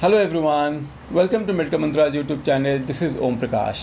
Hello everyone, welcome to medical mantras YouTube channel. This is Om Prakash.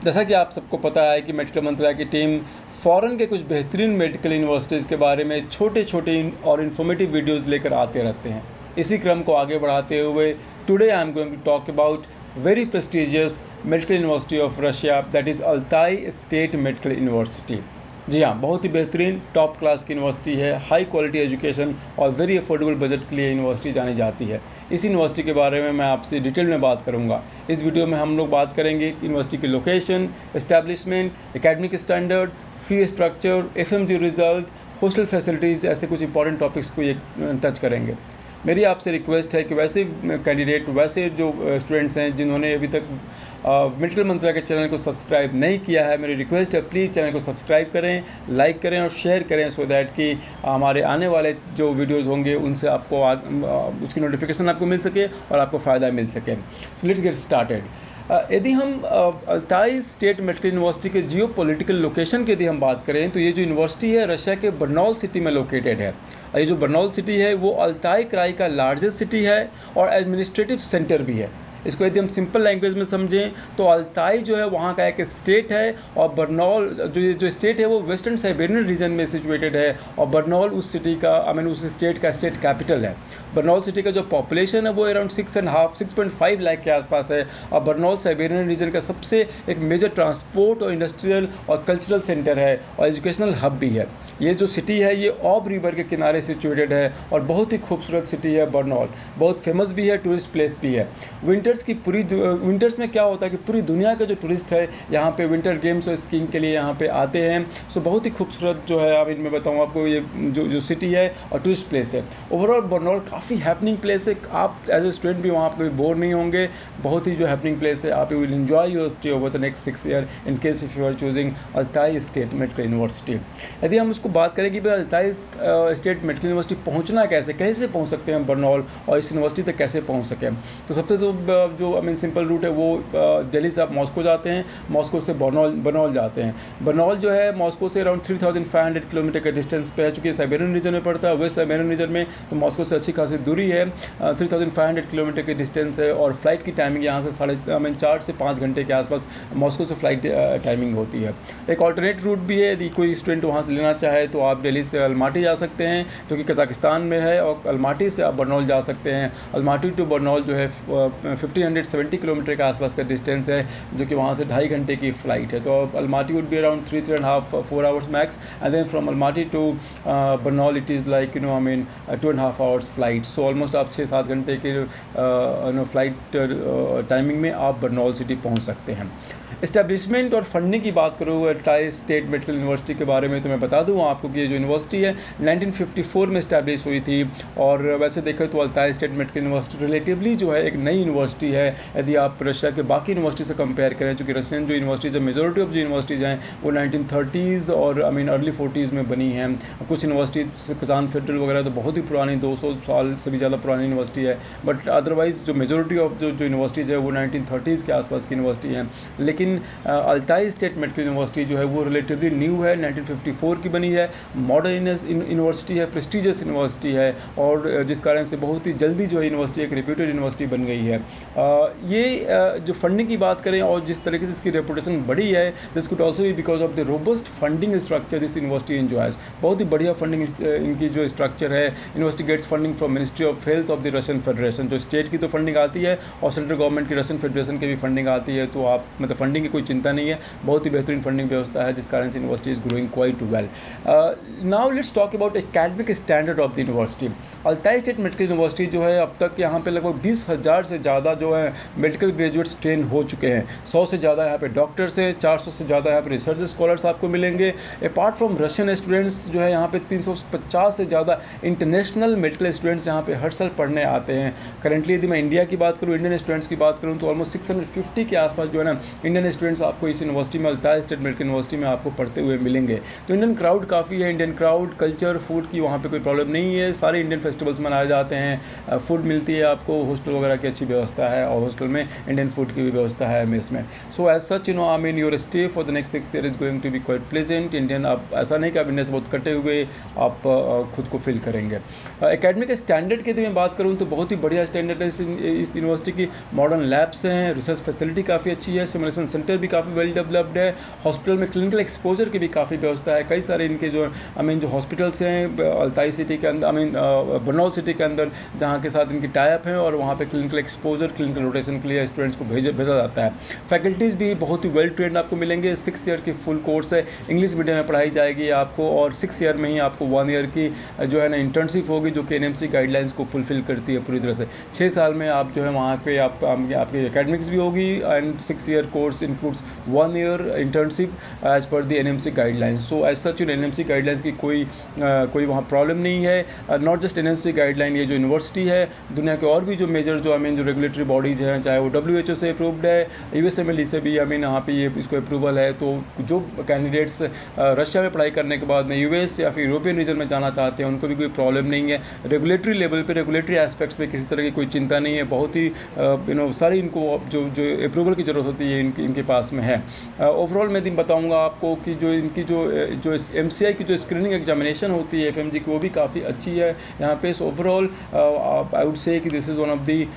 जैसा कि आप सबको पता है कि मेडिकल मंत्रालय की टीम फ़ॉरेन के कुछ बेहतरीन मेडिकल यूनिवर्सिटीज़ के बारे में छोटे छोटे और इन्फॉर्मेटिव वीडियोज़ लेकर आते रहते हैं। इसी क्रम को आगे बढ़ाते हुए today I am going to talk about very prestigious medical university of Russia, that is Altai state medical university. जी हाँ, बहुत ही बेहतरीन टॉप क्लास की यूनिवर्सिटी है। हाई क्वालिटी एजुकेशन और वेरी अफोर्डेबल बजट के लिए यूनिवर्सिटी जानी जाती है। इस यूनिवर्सिटी के बारे में मैं आपसे डिटेल में बात करूंगा। इस वीडियो में हम लोग बात करेंगे यूनिवर्सिटी की location, establishment, academic standard, fee structure, FMG result, hostel facilities, ऐसे कुछ इंपॉर्टेंट टॉपिक्स को ये टच करेंगे। मेरी आपसे रिक्वेस्ट है कि वैसे कैंडिडेट, वैसे जो स्टूडेंट्स हैं जिन्होंने अभी तक मेडिकल मंत्रालय के चैनल को सब्सक्राइब नहीं किया है, मेरी रिक्वेस्ट है प्लीज़ चैनल को सब्सक्राइब करें, लाइक करें और शेयर करें, सो दैट कि हमारे आने वाले जो वीडियोस होंगे उनसे आपको उसकी नोटिफिकेशन आपको मिल सके और आपको फ़ायदा मिल सके। Let's get started. यदि हम अल्ताई स्टेट मेडिकल यूनिवर्सिटी के जियो पॉलिटिकल लोकेशन की यदि हम बात करें तो ये जो यूनिवर्सिटी है रशिया के बर्नौल सिटी में लोकेटेड है। ये जो बर्नौल सिटी है वो अल्ताई क्राई का लार्जेस्ट सिटी है और एडमिनिस्ट्रेटिव सेंटर भी है। इसको यदि हम सिंपल लैंग्वेज में समझें तो अल्ताई जो है वहाँ का एक स्टेट है और बर्नौल जो स्टेट है वो वेस्टर्न साइबेरियन रीजन में सिचुएटेड है और बर्नौल उस सिटी का उस स्टेट का स्टेट कैपिटल है। बर्नौल सिटी का जो पॉपुलेशन है वो अराउंड 6.5 लाख के आसपास है और बर्नौल साइबेरियन रीजन का सबसे एक मेजर ट्रांसपोर्ट और इंडस्ट्रियल और कल्चरल सेंटर है और एजुकेशनल हब भी है। ये जो सिटी है ये ऑब रिवर के किनारे सिचुएटेड है और बहुत ही खूबसूरत सिटी है बर्नौल। बहुत फेमस भी है, टूरिस्ट प्लेस भी है। विंटर्स में क्या होता है कि पूरी दुनिया के जो टूरिस्ट है यहाँ पे विंटर गेम्स और स्कीइंग के लिए यहाँ पे आते हैं। सो बहुत ही खूबसूरत जो है, अभी मैं बताऊँ आपको, ये जो सिटी है और टूरिस्ट प्लेस है। ओवरऑल बर्नौल काफ़ी हैपनिंग प्लेस है। आप एज ए स्टूडेंट भी वहाँ पर बोर नहीं होंगे, बहुत ही जो हैपनिंग प्लेस है। आप you will enjoy your stay over the next 6 year in case if you are choosing Altai state medical University. यदि हम उसको बात करें कि भाई अल्ताई स्टेट मेडिकल यूनिवर्सिटी पहुँचना कैसे पहुँच सकते हैं बर्नौल और इस यूनिवर्सिटी तक कैसे पहुँच सकें, तो सबसे तो जो सिंपल रूट है वो दिल्ली से आप मॉस्को जाते हैं, मॉस्को से बर्नौल जाते हैं। बर्नौल जो है मॉस्को से अराउंड 3500 किलोमीटर के डिस्टेंस पे है। चूँकि साइबेरियन रीजन में पड़ता है, वेस्ट साइबेरियन रीजन में, तो मॉस्को से अच्छी खासी दूरी है। 3500 किलोमीटर की डिस्टेंस है और फ्लाइट की टाइमिंग यहाँ से 4 से 5 घंटे के आसपास मॉस्को से फ्लाइट टाइमिंग होती है। एक ऑल्टरनेट रूट भी है, यदि कोई स्टूडेंट वहाँ से लेना चाहे तो आप दिल्ली से अलमाटी जा सकते हैं जो कि कजाकिस्तान में है, और अलमाटी से आप बर्नौल जा सकते हैं। अलमाटी टू बर्नौल जो है 1570 किलोमीटर के आसपास का डिस्टेंस है, जो कि वहाँ से 2.5 घंटे की फ़्लाइट है। तो Almaty would be around 3.5-4 hours max, and then from Almaty to Barnaul it is like 2.5 hours flight. So almost आप 6-7 घंटे के फ्लाइट टाइमिंग में आप बर्नौल सिटी पहुँच सकते हैं। इस्टेब्लिशमेंट और फंडिंग की बात करूँ अल्ताई स्टेट मेडिकल यूनिवर्सिटी के बारे में तो मैं बता दूँ आपको कि ये जो यूनिवर्सिटी है 1954 में इस्टेब्लिश हुई थी। और वैसे देखें तो Altai state medical university relatively जो है एक नई यूनिवर्सिटी है यदि आप रशिया के बाकी यूनिवर्सिटी से कंपेयर करें, क्योंकि रशियन जो यूनिवर्सिटीज़ है, मेजॉरिटी ऑफ जो यूनिवर्सिटीज़ हैं वो 1930s और अर्ली 40s में बनी हैं। कुछ यूनिवर्सिटी कजान फेडरल वगैरह तो बहुत ही पुरानी, 200 साल से भी ज़्यादा पुरानी यूनिवर्सिटी है, बट अदरवाइज़ जो मेजॉरिटी ऑफ जो यूनिवर्सिटीज़ है वो 1930s के आसपास की यूनिवर्सिटी हैं। लेकिन अल्ताई स्टेट मेडिकल यूनिवर्सिटी जो है वो रिलेटिवली न्यू है, 1954 की बनी है, मॉडर्न यूनिवर्सिटी है, प्रेस्टिजियस यूनिवर्सिटी है और जिस कारण से बहुत ही जल्दी जो है यूनिवर्सिटी एक रिप्यूटेड यूनिवर्सिटी बन गई है। ये जो फंडिंग की बात करें और जिस तरीके से इसकी रेपुटेशन बढ़ी है, this could also be because of the robust funding structure this university enjoys. बहुत ही बढ़िया फंडिंग इनकी जो स्ट्रक्चर है। University gets funding from ministry of health of the Russian Federation, जो स्टेट की तो फंडिंग आती है और सेंट्रल गवर्नमेंट की रशियन फेडरेशन की भी फंडिंग आती है। तो आप फंडिंग की कोई चिंता नहीं है, बहुत ही बेहतरीन फंडिंग व्यवस्था है, जिस कारण से university is growing quite well. Now let's talk about academic standard of the university. Altai state medical university जो है अब तक यहाँ पे लगभग 20,000 से ज़्यादा जो है मेडिकल ग्रेजुएट्स ट्रेन हो चुके हैं। 100 से ज़्यादा यहाँ पे डॉक्टर्स हैं, 400 से ज़्यादा यहाँ पे रिसर्च स्कॉलर्स आपको मिलेंगे। अपार्ट फ्रॉम रशियन स्टूडेंट्स जो है यहाँ पे 350 से ज़्यादा इंटरनेशनल मेडिकल स्टूडेंट्स यहाँ पे हर साल पढ़ने आते हैं। करेंटली यदि मैं इंडिया की बात करूँ, इंडियन स्टूडेंट्स की बात करूँ तो ऑलमोस्ट 650 के आसपास जो है ना इंडियन स्टूडेंट्स आपको इस यूनिवर्सिटी में, अल्ताई स्टेट मेडिकल यूनिवर्सिटी में आपको पढ़ते हुए मिलेंगे। तो इंडियन क्राउड काफ़ी है, इंडियन क्राउड, कल्चर, फूड की वहाँ पे कोई प्रॉब्लम नहीं है। सारे इंडियन फेस्टिवल्स मनाए जाते हैं, फूड मिलती है आपको, हॉस्टल वगैरह की अच्छी व्यवस्था व्यवस्था है और हॉस्टल में इंडियन फूड की भी व्यवस्था है मेस में। So as such I mean your stay for the next 6 year is going to be quite pleasant Indian. आप ऐसा नहीं कि आप इंडिया से बहुत कटे हुए आप खुद को फील करेंगे। एकेडमिक स्टैंडर्ड की यदि मैं बात करूँ तो बहुत ही बढ़िया स्टैंडर्ड है इस यूनिवर्सिटी की। मॉडर्न लैब्स हैं, रिसर्च फैसिलिटी काफ़ी अच्छी है, सिमुलेशन सेंटर भी काफ़ी वेल डेवलप्ड है, हॉस्पिटल में क्लिनिकल एक्सपोजर की भी काफ़ी व्यवस्था है। कई सारे इनके जो जो हॉस्पिटल्स हैं अल्ताई सिटी के अंदर बरनौल सिटी के अंदर जहाँ के साथ इनकी टाइप है और वहाँ पे क्लिनिकल एक्सपोजर क्लिनिकल रोटेशन के लिए स्टूडेंट्स को भेजा जाता है। फैकल्टीज़ भी बहुत ही वेल ट्रेंड आपको मिलेंगे। 6 ईयर की फुल कोर्स है, इंग्लिश मीडियम में पढ़ाई जाएगी आपको और 6 ईयर में ही आपको 1 ईयर की जो है ना इंटर्नशिप होगी जो कि एनएमसी गाइडलाइंस को फुलफिल करती है पूरी तरह से। 6 साल में आप जो है वहाँ पे आपकी एकेडमिक्स भी होगी and 6 year course includes 1 year internship as per the NMC guidelines. So as such NMC guidelines की कोई वहाँ प्रॉब्लम नहीं है। नॉट जस्ट एनएमसी गाइडलाइन, ये जो यूनिवर्सिटी है दुनिया के और भी जो मेजर जो जो रेगुलेटरी बॉडीज़ हैं, चाहे वो WHO से अप्रूव्ड है, USMLE से भी यहाँ पे ये इसको अप्रूवल है। तो जो कैंडिडेट्स रशिया में पढ़ाई करने के बाद में US या फिर यूरोपियन रीजन में जाना चाहते हैं उनको भी कोई प्रॉब्लम नहीं है। रेगुलेटरी लेवल पे रेगुलेटरी एस्पेक्ट्स पे किसी तरह की कोई चिंता नहीं है। बहुत ही सारी इनको जो अप्रूवल की ज़रूरत होती है इनके पास में है। ओवरऑल मैं बताऊँगा आपको कि जो इनकी जो MCI की जो स्क्रीनिंग एग्जामिनेशन होती है FMG की वो भी काफ़ी अच्छी है यहाँ पे। So overall I would say कि this is one of the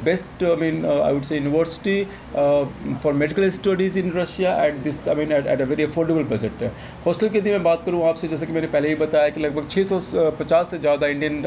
best I would say university for medical studies in Russia at this at a very affordable budget. Hostel की यदि मैं बात करूँ आपसे, जैसे कि मैंने पहले ही बताया कि लगभग 650 से ज़्यादा इंडियन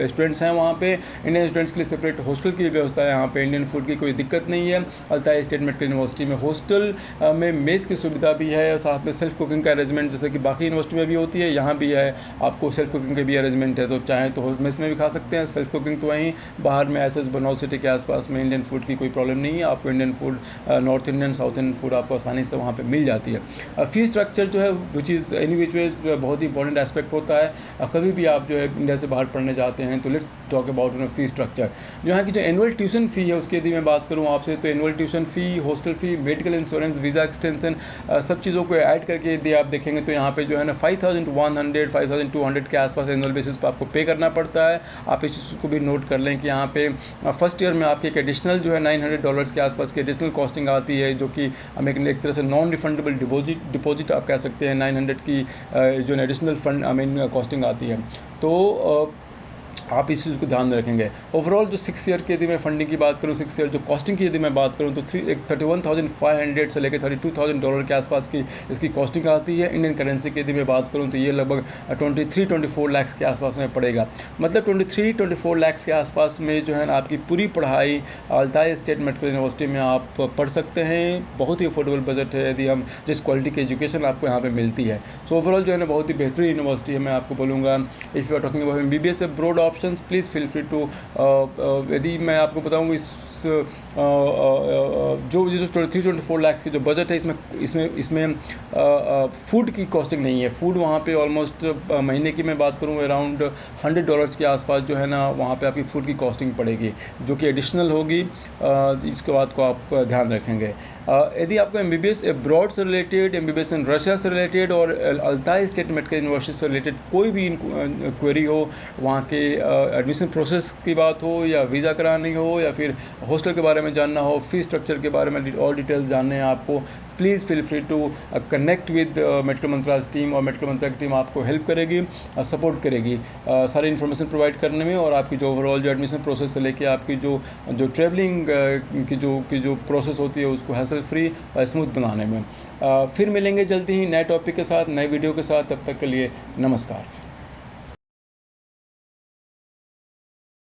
स्टूडेंट्स हैं वहाँ पे। इंडियन स्टूडेंट्स के लिए सेपरेट हॉस्टल की व्यवस्था है यहाँ पे। इंडियन फूड की कोई दिक्कत नहीं है। अल्ताई स्टेट मेडिकल यूनिवर्सिटी में हॉस्टल में मेस की सुविधा भी है और साथ में सेल्फ कुकिंग का अरेंजमेंट जैसे कि बाकी यूनिवर्सिटी में भी होती है यहाँ भी है। आपको सेल्फ कुकिंग का भी अरेंजमेंट है, तो चाहें तो मेस में भी खा सकते हैं। सेल्फ कुकिंग तो वहीं बाहर में SS बरनौल सिटी के आसपास में इंडियन फूड की कोई प्रॉब्लम नहीं है। आपको Indian food north Indian south Indian food आपको आसानी से वहाँ पे मिल जाती है। फी स्ट्रक्चर जो है which is any which ways बहुत ही इंपॉर्टेंट एस्पेक्ट होता है। कभी भी आप जो है इंडिया से बाहर पढ़ने जाते हैं तो let's talk about fee structure. यहाँ की जो एनुअल ट्यूशन फ़ी है उसकी यदि मैं बात करूँ आपसे तो annual tuition fee, hostel fee, medical insurance, visa extension सब चीज़ों को ऐड करके यदि आप देखेंगे तो यहाँ पे जो है ना 5100 5200 के आसपास एनुअल बेसिस पर आपको पे करना पड़ता है। आप इस चीज़ को भी नोट कर लें कि यहाँ पे फर्स्ट ईयर में आपकी एक एडिशनल जो है $900 के आसपास की एडिशनल कॉस्टिंग आती है जो कि हम एक तरह से नॉन रिफंडेबल डिपॉजिट आप कह सकते हैं। 900 की जो एडिशनल फंड कॉस्टिंग आती है। तो आप इस चीज़ को ध्यान में रखेंगे। ओवरऑल जो 6 ईयर की यदि मैं फंडिंग की बात करूँ, 6 ईयर जो कॉस्टिंग की यदि मैं बात करूँ तो 31,500 से लेकर $32,000 के आसपास की इसकी कॉस्टिंग आती है। इंडियन करेंसी की यदि मैं बात करूँ तो ये लगभग 23-24 लाख के आसपास में पड़ेगा। मतलब 23-24 लाख के आसपास में जो है ना आपकी पूरी पढ़ाई अल्ताई स्टेट मेडिकल यूनिवर्सिटी में आप पढ़ सकते हैं। बहुत ही अफोर्डेबल बजट है यदि हम जिस क्वालिटी की एजुकेशन आपको यहाँ पर मिलती है। सो ओवरऑल जो है ना बहुत ही बेहतरीन यूनिवर्सिटी है। मैं आपको बोलूँगा if you are talking about MBBS broad options please feel free to. यदि मैं आपको बताऊँ इस जो 23-24 लाख की जो बजट है इसमें फूड की कॉस्टिंग नहीं है। फूड वहाँ पे ऑलमोस्ट महीने की मैं बात करूँ अराउंड $100 के आसपास जो है ना वहाँ पे आपकी फ़ूड की कॉस्टिंग पड़ेगी जो कि एडिशनल होगी। इसके बाद को आप ध्यान रखेंगे। यदि आपको MBBS अब्रॉड से रिलेटेड, MBBS इन रशिया से रिलेटेड और अल्ताई स्टेट मेडिकल यूनिवर्सिटी से रिलेटेड कोई भी क्वेरी हो, वहाँ के एडमिशन प्रोसेस की बात हो या वीज़ा करानी हो या फिर हॉस्टल के बारे में जानना हो, फी स्ट्रक्चर के बारे में और डिटेल्स जानने हैं आपको, please feel free to connect with medical Mantralaya team और मेडिकल मंत्रालय की टीम आपको हेल्प करेगी, सपोर्ट करेगी सारी इन्फॉर्मेशन प्रोवाइड करने में और आपकी जो ओवरऑल जो एडमिशन प्रोसेस से लेके आपकी जो ट्रैवलिंग की जो प्रोसेस होती है उसको हैसल फ्री और स्मूथ बनाने में। फिर मिलेंगे जल्दी ही नए टॉपिक के साथ, नए वीडियो के साथ। तब तक के लिए नमस्कार।